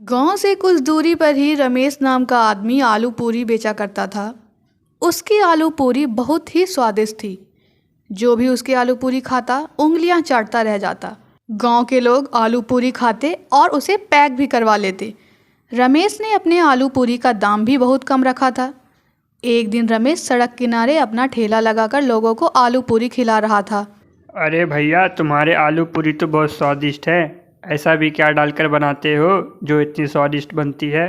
गांव से कुछ दूरी पर ही रमेश नाम का आदमी आलू पूरी बेचा करता था। उसकी आलू पूरी बहुत ही स्वादिष्ट थी। जो भी उसकी आलू पूरी खाता उंगलियां चाटता रह जाता। गांव के लोग आलू पूरी खाते और उसे पैक भी करवा लेते। रमेश ने अपने आलू पूरी का दाम भी बहुत कम रखा था। एक दिन रमेश सड़क किनारे अपना ठेला लगाकर लोगों को आलू पूरी खिला रहा था। अरे भैया, तुम्हारे आलू पूरी तो बहुत स्वादिष्ट है। ऐसा भी क्या डालकर बनाते हो जो इतनी स्वादिष्ट बनती है?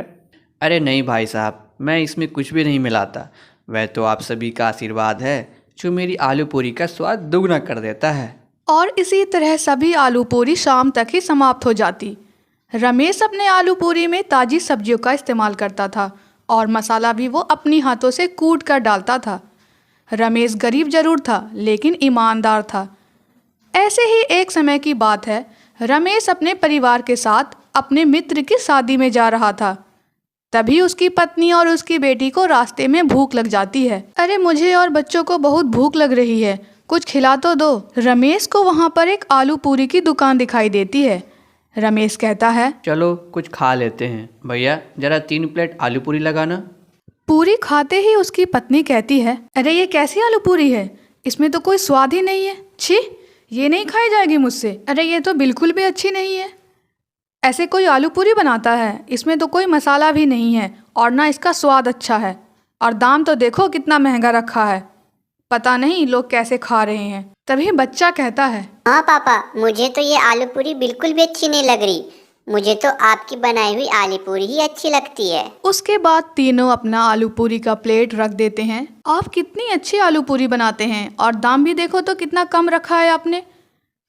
अरे नहीं भाई साहब, मैं इसमें कुछ भी नहीं मिलाता। वह तो आप सभी का आशीर्वाद है जो मेरी आलू पूरी का स्वाद दुगना कर देता है। और इसी तरह सभी आलू पूरी शाम तक ही समाप्त हो जाती। रमेश अपने आलू पूरी में ताज़ी सब्जियों का इस्तेमाल करता था और मसाला भी वो अपनी हाथों से कूट कर डालता था। रमेश गरीब जरूर था लेकिन ईमानदार था। ऐसे ही एक समय की बात है। रमेश अपने परिवार के साथ अपने मित्र की शादी में जा रहा था। तभी उसकी पत्नी और उसकी बेटी को रास्ते में भूख लग जाती है। अरे मुझे और बच्चों को बहुत भूख लग रही है, कुछ खिला तो दो। रमेश को वहाँ पर एक आलू पूरी की दुकान दिखाई देती है। रमेश कहता है, चलो कुछ खा लेते हैं। भैया जरा 3 प्लेट आलू पूरी लगाना। पूरी खाते ही उसकी पत्नी कहती है, अरे ये कैसी आलू पूरी है, इसमें तो कोई स्वाद ही नहीं है। छी, ये नहीं खाई जाएगी मुझसे। अरे ये तो बिल्कुल भी अच्छी नहीं है। ऐसे कोई आलू पूरी बनाता है? इसमें तो कोई मसाला भी नहीं है और ना इसका स्वाद अच्छा है। और दाम तो देखो कितना महंगा रखा है। पता नहीं लोग कैसे खा रहे हैं। तभी बच्चा कहता है, हाँ पापा, मुझे तो ये आलू पूरी बिल्कुल भी अच्छी नहीं लग रही। मुझे तो आपकी बनाई हुई आलू पूरी ही अच्छी लगती है। उसके बाद तीनों अपना आलू पूरी का प्लेट रख देते हैं। आप कितनी अच्छी आलू पूरी बनाते हैं और दाम भी देखो तो कितना कम रखा है आपने।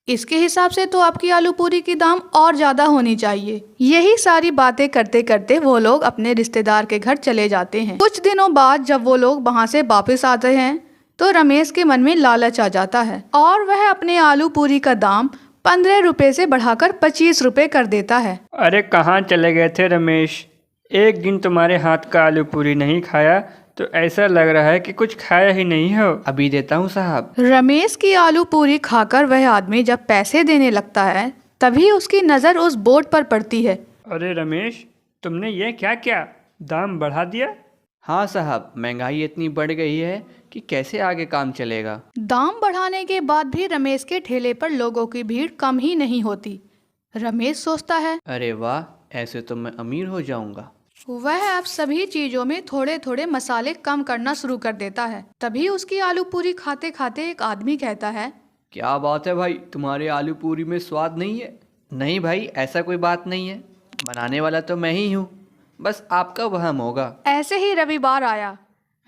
इसके हिसाब से तो आपकी आलू पूरी की दाम और ज़्यादा होनी चाहिए। यही सारी बातें करते करते वो लोग अपने रिश्तेदार के घर चले जाते हैं। कुछ दिनों बाद जब वो लोग वहाँ से वापस आते हैं तो रमेश के मन में लालच आ जाता है और वह अपने आलू पूरी का दाम 15 रुपये से बढ़ाकर 25 रुपये कर देता है। अरे कहाँ चले गए थे रमेश? एक दिन तुम्हारे हाथ का आलू पूरी नहीं खाया तो ऐसा लग रहा है कि कुछ खाया ही नहीं हो। अभी देता हूँ साहब। रमेश की आलू पूरी खाकर वह आदमी जब पैसे देने लगता है तभी उसकी नज़र उस बोर्ड पर पड़ती है। अरे रमेश, तुमने ये क्या किया? दाम बढ़ा दिया? हाँ साहब, महंगाई इतनी बढ़ गई है कि कैसे आगे काम चलेगा। दाम बढ़ाने के बाद भी रमेश के ठेले पर लोगों की भीड़ कम ही नहीं होती। रमेश सोचता है, अरे वाह, ऐसे तो मैं अमीर हो जाऊंगा। वह अब सभी चीजों में थोड़े थोड़े मसाले कम करना शुरू कर देता है। तभी उसकी आलू पूरी खाते खाते एक आदमी कहता है, क्या बात है भाई, तुम्हारे आलू पूरी में स्वाद नहीं है? नहीं भाई, ऐसा कोई बात नहीं है। बनाने वाला तो मैं ही हूँ, बस आपका वहम होगा। ऐसे ही रविवार आया।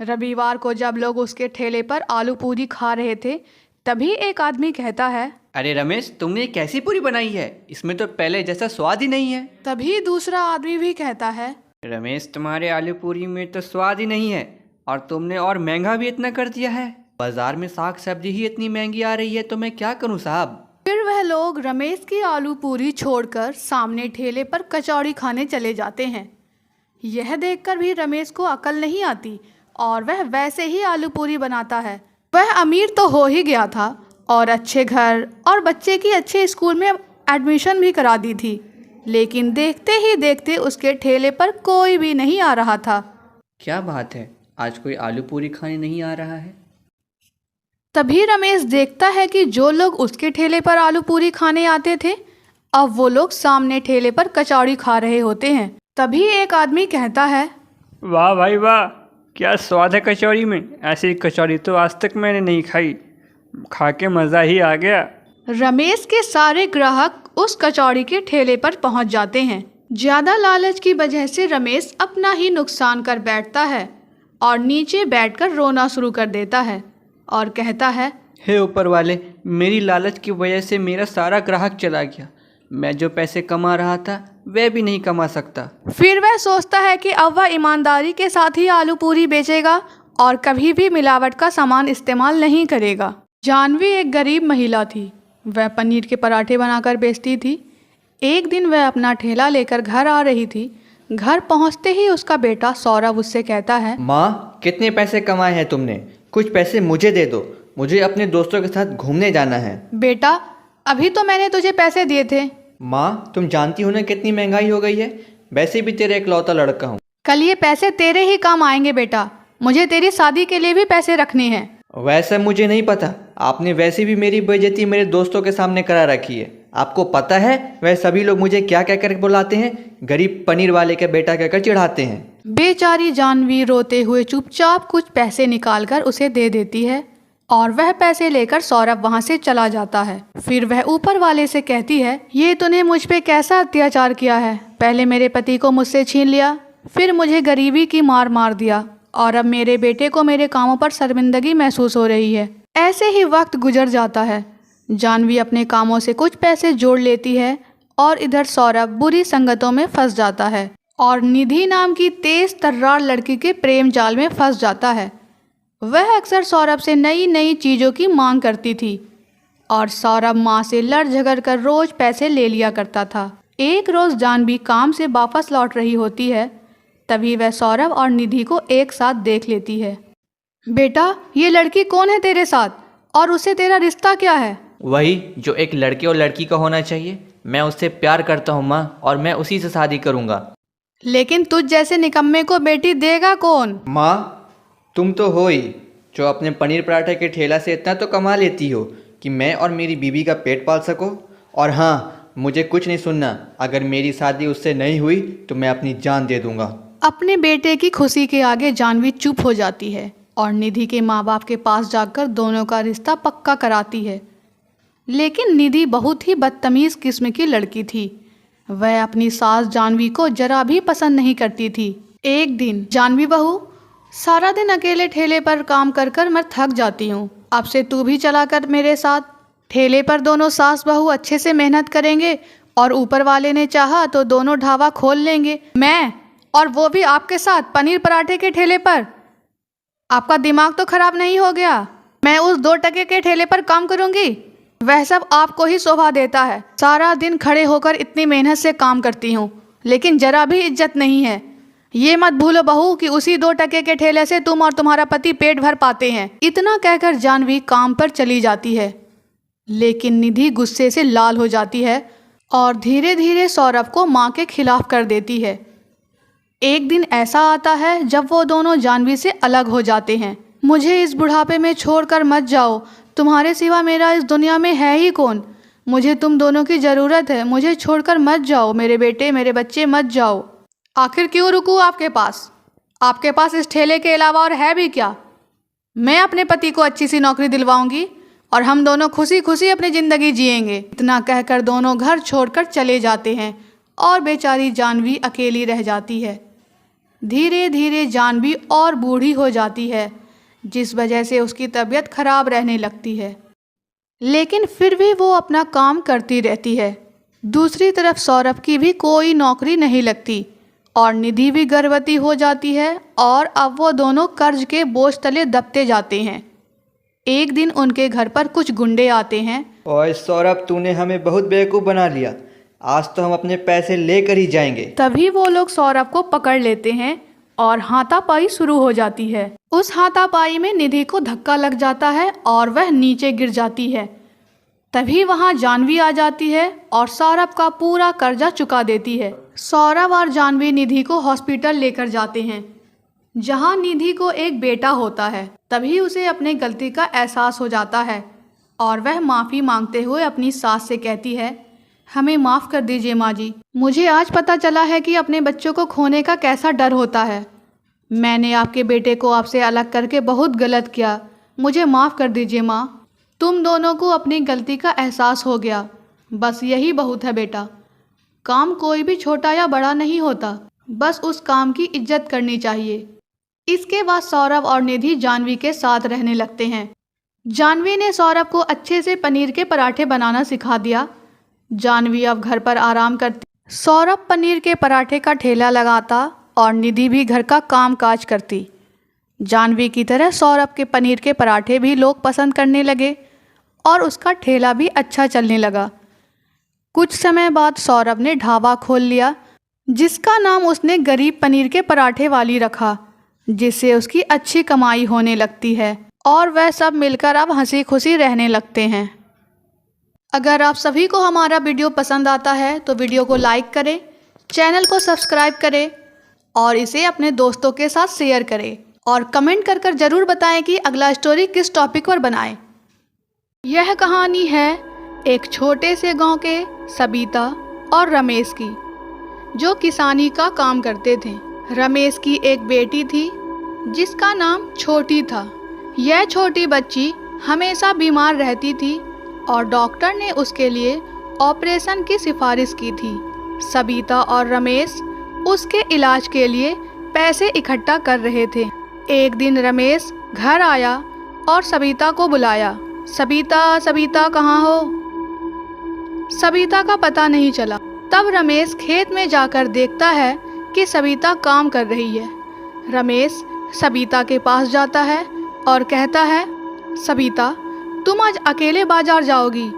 रविवार को जब लोग उसके ठेले पर आलू पूरी खा रहे थे तभी एक आदमी कहता है, अरे रमेश, तुमने कैसी पूरी बनाई है? इसमें तो पहले जैसा स्वाद ही नहीं है। तभी दूसरा आदमी भी कहता है, रमेश, तुम्हारे आलू पूरी में तो स्वाद ही नहीं है और तुमने और महंगा भी इतना कर दिया है। बाजार में साग सब्जी ही इतनी महंगी आ रही है तो मैं क्या करूं साहब। फिर वह लोग रमेश की आलू पूरी छोड़कर सामने ठेले पर कचौड़ी खाने चले जाते हैं। यह देखकर भी रमेश को अकल नहीं आती और वह वैसे ही आलू पूरी बनाता है। वह अमीर तो हो ही गया था और अच्छे घर और बच्चे की अच्छे स्कूल में एडमिशन भी करा दी थी, लेकिन देखते ही देखते उसके ठेले पर कोई भी नहीं आ रहा था। क्या बात है, आज कोई आलू पूरी खाने नहीं आ रहा है? तभी रमेश देखता है कि जो लोग उसके ठेले पर आलू पूरी खाने आते थे अब वो लोग सामने ठेले पर कचौड़ी खा रहे होते हैं। तभी एक आदमी कहता है, वाह भाई वाह, क्या स्वाद है कचौड़ी में। ऐसी कचौड़ी तो आज तक मैंने नहीं खाई। खा के मज़ा ही आ गया। रमेश के सारे ग्राहक उस कचौड़ी के ठेले पर पहुंच जाते हैं। ज़्यादा लालच की वजह से रमेश अपना ही नुकसान कर बैठता है और नीचे बैठकर रोना शुरू कर देता है और कहता है, हे ऊपर वाले, मेरी लालच की वजह से मेरा सारा ग्राहक चला गया। मैं जो पैसे कमा रहा था वह भी नहीं कमा सकता। फिर वह सोचता है कि अब वह ईमानदारी के साथ ही आलू पूरी बेचेगा और कभी भी मिलावट का सामान इस्तेमाल नहीं करेगा। जानवी एक गरीब महिला थी। वह पनीर के पराठे बनाकर बेचती थी। एक दिन वह अपना ठेला लेकर घर आ रही थी। घर पहुंचते ही उसका बेटा सौरभ उससे कहता है, माँ, कितने पैसे कमाए हैं तुमने? कुछ पैसे मुझे दे दो, मुझे अपने दोस्तों के साथ घूमने जाना है। बेटा, अभी तो मैंने तुझे पैसे दिए थे। माँ, तुम जानती हो ना कितनी महंगाई हो गई है। वैसे भी तेरा इकलौता लड़का हूँ। कल ये पैसे तेरे ही काम आएंगे बेटा। मुझे तेरी शादी के लिए भी पैसे रखने हैं। वैसा मुझे नहीं पता। आपने वैसे भी मेरी बेइज्जती मेरे दोस्तों के सामने करा रखी है। आपको पता है वह सभी लोग मुझे क्या कह कर बुलाते हैं? गरीब पनीर वाले का बेटा कहकर चिढ़ाते हैं। बेचारी जानवी रोते हुए चुपचाप कुछ पैसे निकालकर उसे दे देती है और वह पैसे लेकर सौरभ वहां से चला जाता है। फिर वह ऊपर वाले से कहती है, ये तूने मुझ पे कैसा अत्याचार किया है? पहले मेरे पति को मुझसे छीन लिया, फिर मुझे गरीबी की मार दिया और अब मेरे बेटे को मेरे कामों पर शर्मिंदगी महसूस हो रही है। ऐसे ही वक्त गुजर जाता है। जानवी अपने कामों से कुछ पैसे जोड़ लेती है और इधर सौरभ बुरी संगतों में फंस जाता है और निधि नाम की तेज तर्रार लड़की के प्रेम जाल में फंस जाता है। वह अक्सर सौरभ से नई नई चीज़ों की मांग करती थी और सौरभ माँ से लड़ झगड़ कर रोज पैसे ले लिया करता था। एक रोज़ जानवी काम से वापस लौट रही होती है, तभी वह सौरभ और निधि को एक साथ देख लेती है। बेटा, ये लड़की कौन है तेरे साथ और उससे तेरा रिश्ता क्या है? वही जो एक लड़के और लड़की का होना चाहिए। मैं उससे प्यार करता हूँ माँ, और मैं उसी से शादी करूँगा। लेकिन तुझ जैसे निकम्मे को बेटी देगा कौन? माँ, तुम तो हो ही जो अपने पनीर पराठे के ठेला से इतना तो कमा लेती हो कि मैं और मेरी बीवी का पेट पाल सको। और हाँ, मुझे कुछ नहीं सुनना। अगर मेरी शादी उससे नहीं हुई तो मैं अपनी जान दे दूंगा। अपने बेटे की खुशी के आगे जानवी चुप हो जाती है और निधि के माँ बाप के पास जाकर दोनों का रिश्ता पक्का कराती है। लेकिन निधि बहुत ही बदतमीज़ किस्म की लड़की थी। वह अपनी सास जानवी को जरा भी पसंद नहीं करती थी। एक दिन, जानवी बहू, सारा दिन अकेले ठेले पर काम कर कर मैं थक जाती हूँ। अब से तू भी चला कर मेरे साथ। ठेले पर दोनों सास बहू अच्छे से मेहनत करेंगे और ऊपर वाले ने चाहा तो दोनों ढाबा खोल लेंगे। मैं, और वो भी आपके साथ, पनीर पराठे के ठेले पर। आपका दिमाग तो खराब नहीं हो गया? मैं उस 2 टके के ठेले पर काम करूँगी। वह सब आपको ही शोभा देता है। सारा दिन खड़े होकर इतनी मेहनत से काम करती हूँ, लेकिन जरा भी इज्जत नहीं है। ये मत भूलो बहू कि उसी 2 टके के ठेले से तुम और तुम्हारा पति पेट भर पाते हैं। इतना कहकर जानवी काम पर चली जाती है। लेकिन निधि गुस्से से लाल हो जाती है और धीरे धीरे सौरभ को माँ के खिलाफ कर देती है। एक दिन ऐसा आता है जब वो दोनों जानवी से अलग हो जाते हैं। मुझे इस बुढ़ापे में छोड़कर मत जाओ। तुम्हारे सिवा मेरा इस दुनिया में है ही कौन? मुझे तुम दोनों की ज़रूरत है। मुझे छोड़कर मत जाओ। मेरे बेटे, मेरे बच्चे, मत जाओ। आखिर क्यों रुकूं आपके पास? आपके पास इस ठेले के अलावा और है भी क्या? मैं अपने पति को अच्छी सी नौकरी दिलवाऊंगी और हम दोनों खुशी खुशी अपनी ज़िंदगी जिएंगे। इतना कहकर दोनों घर छोड़कर चले जाते हैं और बेचारी जानवी अकेली रह जाती है। धीरे धीरे जानवी और बूढ़ी हो जाती है, जिस वजह से उसकी तबीयत खराब रहने लगती है। लेकिन फिर भी वो अपना काम करती रहती है। दूसरी तरफ सौरभ की भी कोई नौकरी नहीं लगती और निधि भी गर्भवती हो जाती है और अब वो दोनों कर्ज के बोझ तले दबते जाते हैं। एक दिन उनके घर पर कुछ गुंडे आते हैं। ओए सौरभ, तूने हमें बहुत बेवकूफ़ बना लिया। आज तो हम अपने पैसे लेकर ही जाएंगे। तभी वो लोग सौरभ को पकड़ लेते हैं और हाथापाई शुरू हो जाती है। उस हाथापाई में निधि को धक्का लग जाता है और वह नीचे गिर जाती है। तभी वहां जानवी आ जाती है और सौरभ का पूरा कर्जा चुका देती है। सौरभ और जानवी निधि को हॉस्पिटल लेकर जाते हैं, जहां निधि को एक बेटा होता है। तभी उसे अपने गलती का एहसास हो जाता है और वह माफ़ी मांगते हुए अपनी सास से कहती है, हमें माफ़ कर दीजिए माँ जी। मुझे आज पता चला है कि अपने बच्चों को खोने का कैसा डर होता है। मैंने आपके बेटे को आपसे अलग करके बहुत गलत किया। मुझे माफ़ कर दीजिए माँ। तुम दोनों को अपनी गलती का एहसास हो गया। बस यही बहुत है बेटा। काम कोई भी छोटा या बड़ा नहीं होता, बस उस काम की इज्जत करनी चाहिए। इसके बाद सौरभ और निधि जानवी के साथ रहने लगते हैं। जानवी ने सौरभ को अच्छे से पनीर के पराठे बनाना सिखा दिया। जानवी अब घर पर आराम करती। सौरभ पनीर के पराठे का ठेला लगाता और निधि भी घर का काम काज करती। जानवी की तरह सौरभ के पनीर के पराठे भी लोग पसंद करने लगे और उसका ठेला भी अच्छा चलने लगा। कुछ समय बाद सौरभ ने ढाबा खोल लिया, जिसका नाम उसने गरीब पनीर के पराठे वाली रखा, जिससे उसकी अच्छी कमाई होने लगती है और वह सब मिलकर अब हंसी खुशी रहने लगते हैं। अगर आप सभी को हमारा वीडियो पसंद आता है तो वीडियो को लाइक करें, चैनल को सब्सक्राइब करें और इसे अपने दोस्तों के साथ शेयर करें और कमेंट कर ज़रूर बताएं कि अगला स्टोरी किस टॉपिक पर बनाएं। यह कहानी है एक छोटे से गांव के सबिता और रमेश की, जो किसानी का काम करते थे। रमेश की एक बेटी थी जिसका नाम छोटी था। यह छोटी बच्ची हमेशा बीमार रहती थी और डॉक्टर ने उसके लिए ऑपरेशन की सिफारिश की थी। सबिता और रमेश उसके इलाज के लिए पैसे इकट्ठा कर रहे थे। एक दिन रमेश घर आया और सबिता को बुलाया। सबिता, सबिता कहाँ हो? सबिता का पता नहीं चला। तब रमेश खेत में जाकर देखता है कि सबिता काम कर रही है। रमेश सबिता के पास जाता है और कहता है, सबिता, तुम आज अकेले बाजार जाओगी?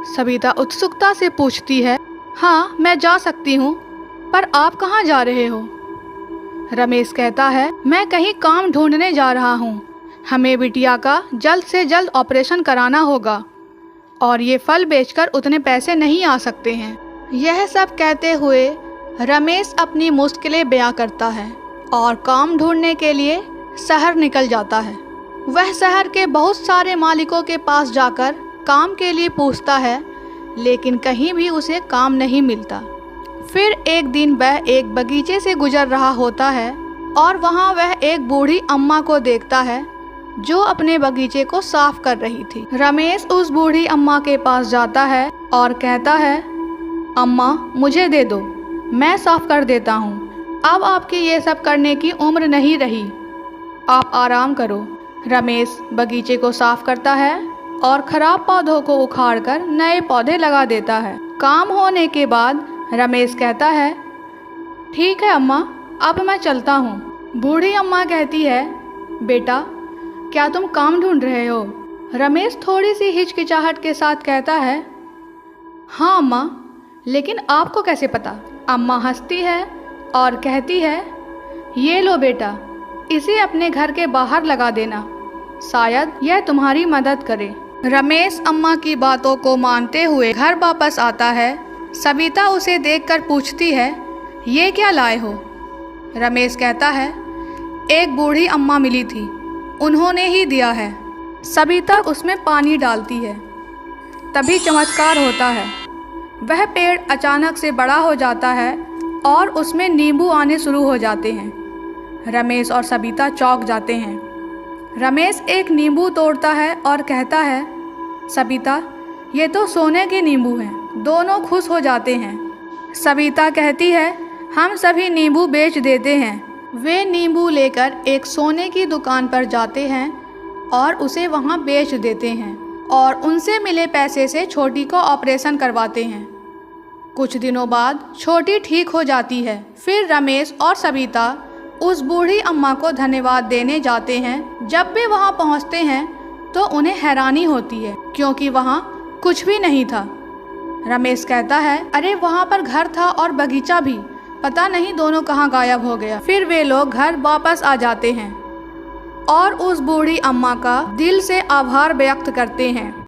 सबिता उत्सुकता से पूछती है, हाँ मैं जा सकती हूँ, पर आप कहाँ जा रहे हो? रमेश कहता है, मैं कहीं काम ढूंढने जा रहा हूँ। हमें बिटिया का जल्द से जल्द ऑपरेशन कराना होगा और ये फल बेचकर उतने पैसे नहीं आ सकते हैं। यह सब कहते हुए रमेश अपनी मुश्किलें बयां करता है और काम ढूंढने के लिए शहर निकल जाता है। वह शहर के बहुत सारे मालिकों के पास जाकर काम के लिए पूछता है, लेकिन कहीं भी उसे काम नहीं मिलता। फिर एक दिन वह एक बगीचे से गुजर रहा होता है और वहाँ वह एक बूढ़ी अम्मा को देखता है जो अपने बगीचे को साफ कर रही थी। रमेश उस बूढ़ी अम्मा के पास जाता है और कहता है, अम्मा मुझे दे दो, मैं साफ कर देता हूँ। अब आपकी ये सब करने की उम्र नहीं रही, आप आराम करो। रमेश बगीचे को साफ करता है और खराब पौधों को उखाड़कर नए पौधे लगा देता है। काम होने के बाद रमेश कहता है, ठीक है अम्मा, अब मैं चलता हूँ। बूढ़ी अम्मा कहती है, बेटा क्या तुम काम ढूंढ रहे हो? रमेश थोड़ी सी हिचकिचाहट के साथ कहता है, हाँ अम्मा, लेकिन आपको कैसे पता? अम्मा हंसती है और कहती है, ये लो बेटा, इसे अपने घर के बाहर लगा देना, शायद यह तुम्हारी मदद करे। रमेश अम्मा की बातों को मानते हुए घर वापस आता है। सबिता उसे देखकर पूछती है, ये क्या लाए हो? रमेश कहता है, एक बूढ़ी अम्मा मिली थी, उन्होंने ही दिया है। सबिता उसमें पानी डालती है, तभी चमत्कार होता है। वह पेड़ अचानक से बड़ा हो जाता है और उसमें नींबू आने शुरू हो जाते हैं। रमेश और सबिता चौंक जाते हैं। रमेश एक नींबू तोड़ता है और कहता है, सबिता ये तो सोने के नींबू हैं। दोनों खुश हो जाते हैं। सबिता कहती है, हम सभी नींबू बेच देते हैं। वे नींबू लेकर एक सोने की दुकान पर जाते हैं और उसे वहां बेच देते हैं और उनसे मिले पैसे से छोटी को ऑपरेशन करवाते हैं। कुछ दिनों बाद छोटी ठीक हो जाती है। फिर रमेश और सबिता उस बूढ़ी अम्मा को धन्यवाद देने जाते हैं। जब वे वहां पहुंचते हैं तो उन्हें हैरानी होती है क्योंकि वहां कुछ भी नहीं था। रमेश कहता है, अरे वहां पर घर था और बगीचा भी, पता नहीं दोनों कहाँ गायब हो गया। फिर वे लोग घर वापस आ जाते हैं और उस बूढ़ी अम्मा का दिल से आभार व्यक्त करते हैं।